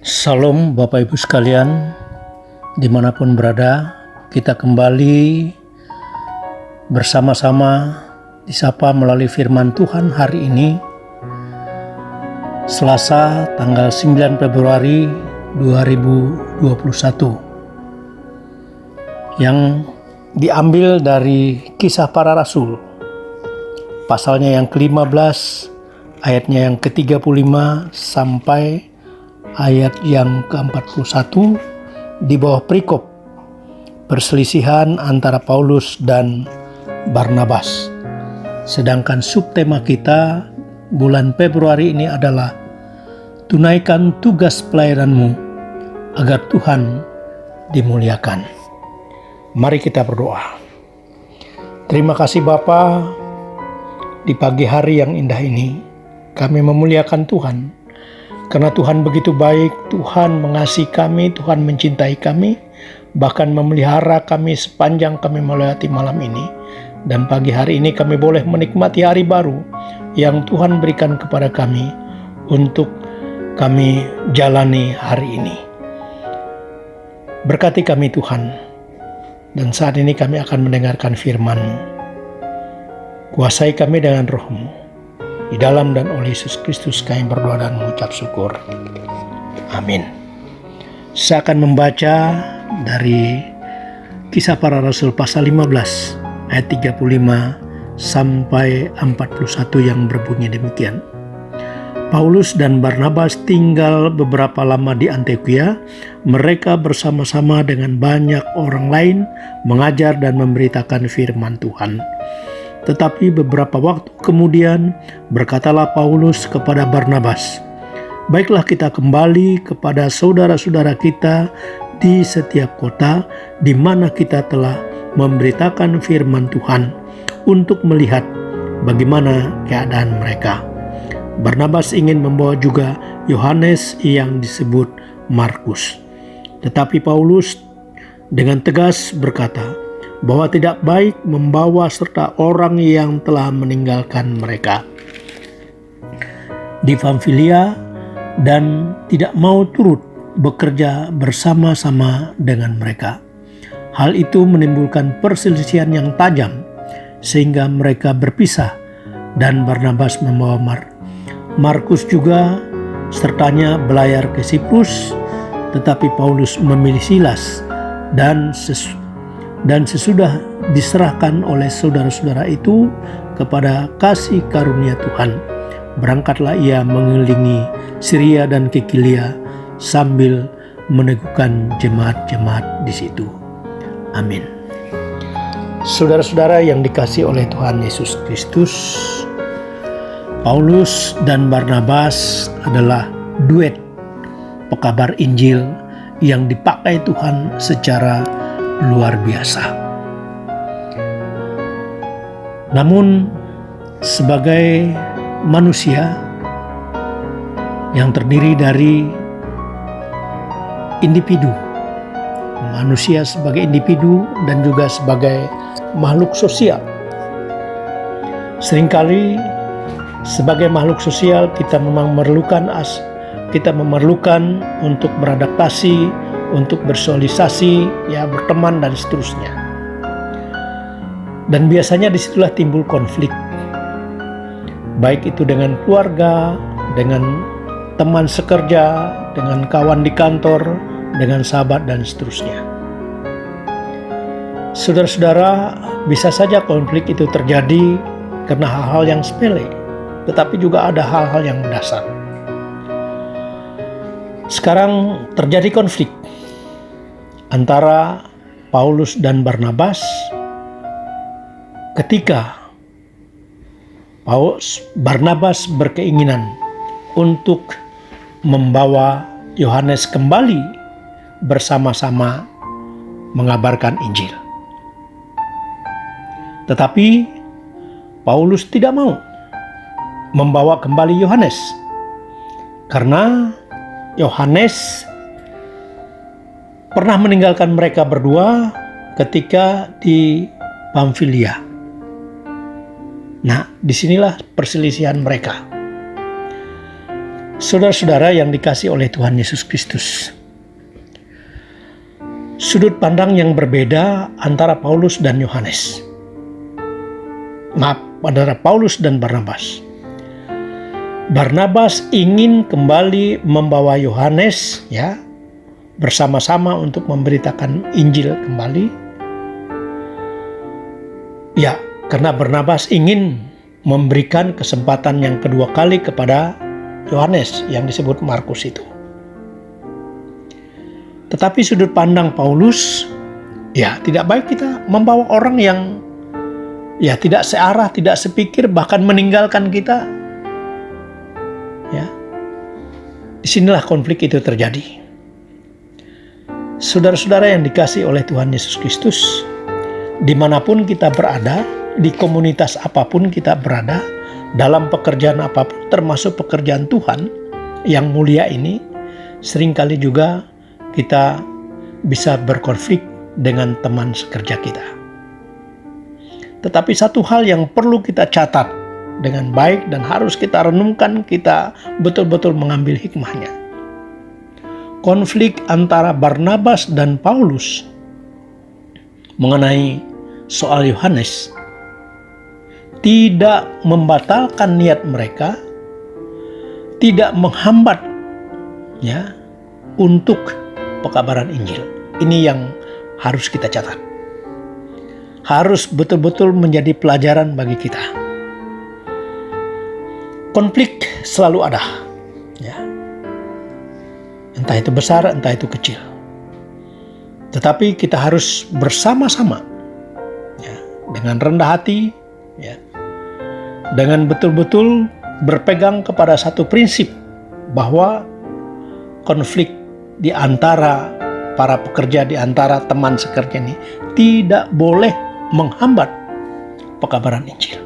Salam Bapak Ibu sekalian, dimanapun berada, kita kembali bersama-sama disapa melalui firman Tuhan hari ini, Selasa tanggal 9 Februari 2021, yang diambil dari Kisah Para Rasul, pasalnya yang ke-15, ayatnya yang ke-35 sampai ayat yang ke-41 di bawah perikop perselisihan antara Paulus dan Barnabas. Sedangkan subtema kita bulan Februari ini adalah tunaikan tugas pelayananmu agar Tuhan dimuliakan. Mari kita berdoa. Terima kasih Bapa, di pagi hari yang indah ini kami memuliakan Tuhan. Karena Tuhan begitu baik, Tuhan mengasihi kami, Tuhan mencintai kami, bahkan memelihara kami sepanjang kami melewati malam ini. Dan pagi hari ini kami boleh menikmati hari baru yang Tuhan berikan kepada kami untuk kami jalani hari ini. Berkati kami Tuhan, dan saat ini kami akan mendengarkan firman-Mu. Kuasai kami dengan Roh-Mu. Di dalam dan oleh Yesus Kristus kami berdoa dan mengucap syukur. Amin. Saya akan membaca dari Kisah Para Rasul pasal 15 ayat 35 sampai 41 yang berbunyi demikian. Paulus dan Barnabas tinggal beberapa lama di Antiokhia. Mereka bersama-sama dengan banyak orang lain mengajar dan memberitakan firman Tuhan. Tetapi beberapa waktu kemudian berkatalah Paulus kepada Barnabas, "Baiklah kita kembali kepada saudara-saudara kita di setiap kota di mana kita telah memberitakan firman Tuhan untuk melihat bagaimana keadaan mereka." Barnabas ingin membawa juga Yohanes yang disebut Markus. Tetapi Paulus dengan tegas berkata bahwa tidak baik membawa serta orang yang telah meninggalkan mereka di Pamfilia dan tidak mau turut bekerja bersama-sama dengan mereka. Hal itu menimbulkan perselisihan yang tajam sehingga mereka berpisah, dan Barnabas membawa Markus juga sertanya belayar ke Siprus, tetapi Paulus memilih Silas dan sesudah diserahkan oleh saudara-saudara itu kepada kasih karunia Tuhan, berangkatlah ia mengelilingi Syria dan Kilikia sambil meneguhkan jemaat-jemaat di situ. Amin. Saudara-saudara yang dikasihi oleh Tuhan Yesus Kristus, Paulus dan Barnabas adalah duet pekabar Injil yang dipakai Tuhan secara luar biasa. Namun sebagai manusia yang terdiri dari individu, manusia sebagai individu dan juga sebagai makhluk sosial, seringkali sebagai makhluk sosial kita memang memerlukan untuk beradaptasi, untuk bersosialisasi, berteman dan seterusnya. Dan biasanya disitulah timbul konflik, baik itu dengan keluarga, dengan teman sekerja, dengan kawan di kantor, dengan sahabat dan seterusnya. Saudara-saudara, bisa saja konflik itu terjadi karena hal-hal yang sepele, tetapi juga ada hal-hal yang mendasar. Sekarang terjadi konflik antara Paulus dan Barnabas ketika Barnabas berkeinginan untuk membawa Yohanes kembali bersama-sama mengabarkan Injil. Tetapi Paulus tidak mau membawa kembali Yohanes karena Yohanes pernah meninggalkan mereka berdua ketika di Pamfilia. Nah, disinilah perselisihan mereka. Saudara-saudara yang dikasihi oleh Tuhan Yesus Kristus, sudut pandang yang berbeda antara Paulus dan Yohanes. Antara Paulus dan Barnabas. Barnabas ingin kembali membawa Yohanes bersama-sama untuk memberitakan Injil kembali. Ya, karena Barnabas ingin memberikan kesempatan yang kedua kali kepada Yohanes yang disebut Markus itu. Tetapi sudut pandang Paulus, tidak baik kita membawa orang yang tidak searah, tidak sepikir, bahkan meninggalkan kita. Disinilah konflik itu terjadi. Saudara-saudara yang dikasihi oleh Tuhan Yesus Kristus, dimanapun kita berada, di komunitas apapun kita berada, dalam pekerjaan apapun, termasuk pekerjaan Tuhan yang mulia ini, seringkali juga kita bisa berkonflik dengan teman sekerja kita. Tetapi satu hal yang perlu kita catat dengan baik dan harus kita renungkan, kita betul-betul mengambil hikmahnya. Konflik antara Barnabas dan Paulus mengenai soal Yohanes tidak membatalkan niat mereka, tidak menghambat untuk pekabaran Injil. Ini yang harus kita catat. Harus betul-betul menjadi pelajaran bagi kita. Konflik selalu ada, entah itu besar, entah itu kecil. Tetapi kita harus bersama-sama, dengan rendah hati, dengan betul-betul berpegang kepada satu prinsip bahwa konflik di antara para pekerja, di antara teman sekerja ini tidak boleh menghambat pekabaran Injil.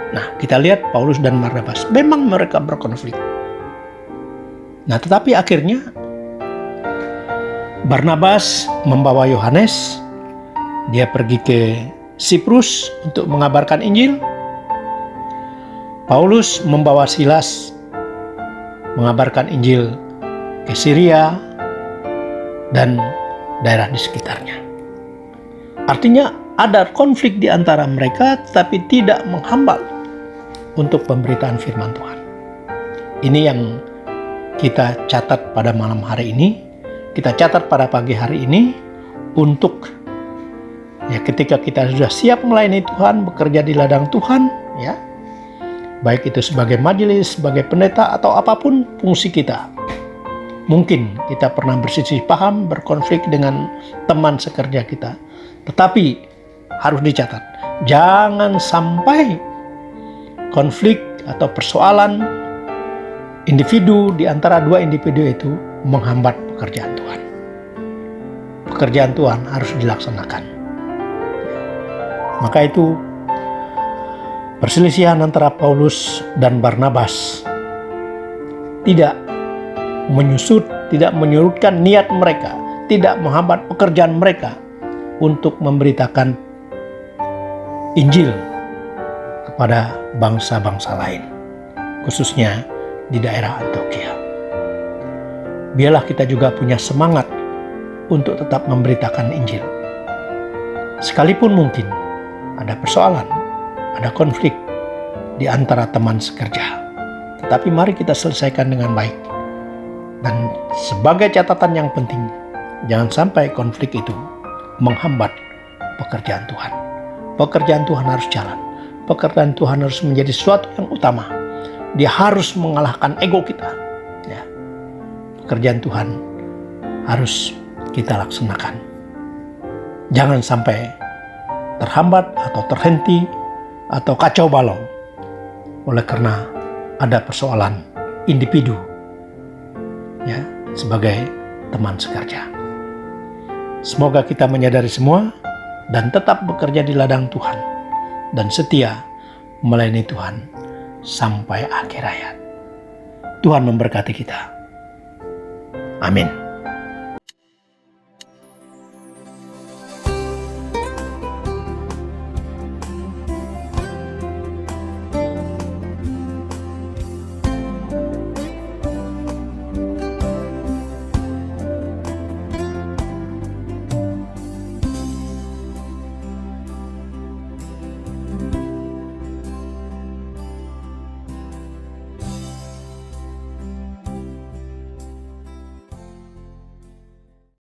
Nah, kita lihat Paulus dan Barnabas, memang mereka berkonflik. Nah, tetapi akhirnya Barnabas membawa Yohanes, dia pergi ke Siprus untuk mengabarkan Injil. Paulus membawa Silas mengabarkan Injil ke Syria dan daerah di sekitarnya. Artinya ada konflik di antara mereka, tetapi tidak menghambat untuk pemberitaan firman Tuhan. Ini yang kita catat pada malam hari ini, kita catat pada pagi hari ini, untuk ketika kita sudah siap melayani Tuhan, bekerja di ladang Tuhan, baik itu sebagai majelis, sebagai pendeta, atau apapun fungsi kita. Mungkin kita pernah berselisih paham, berkonflik dengan teman sekerja kita. Tetapi harus dicatat, jangan sampai konflik atau persoalan individu di antara dua individu itu menghambat pekerjaan Tuhan. Pekerjaan Tuhan harus dilaksanakan. Maka itu perselisihan antara Paulus dan Barnabas tidak menyusut, tidak menyurutkan niat mereka, tidak menghambat pekerjaan mereka untuk memberitakan Injil kepada bangsa-bangsa lain, khususnya di daerah Antiokhia. Biarlah kita juga punya semangat untuk tetap memberitakan Injil. Sekalipun mungkin ada persoalan, ada konflik di antara teman sekerja, tetapi mari kita selesaikan dengan baik. Dan sebagai catatan yang penting, jangan sampai konflik itu menghambat pekerjaan Tuhan. Pekerjaan Tuhan harus jalan. Pekerjaan Tuhan harus menjadi sesuatu yang utama. Dia harus mengalahkan ego kita. Pekerjaan Tuhan harus kita laksanakan. Jangan sampai terhambat atau terhenti atau kacau balau oleh karena ada persoalan individu sebagai teman sekerja. Semoga kita menyadari semua dan tetap bekerja di ladang Tuhan dan setia melayani Tuhan sampai akhir hayat. Tuhan memberkati kita. Amin.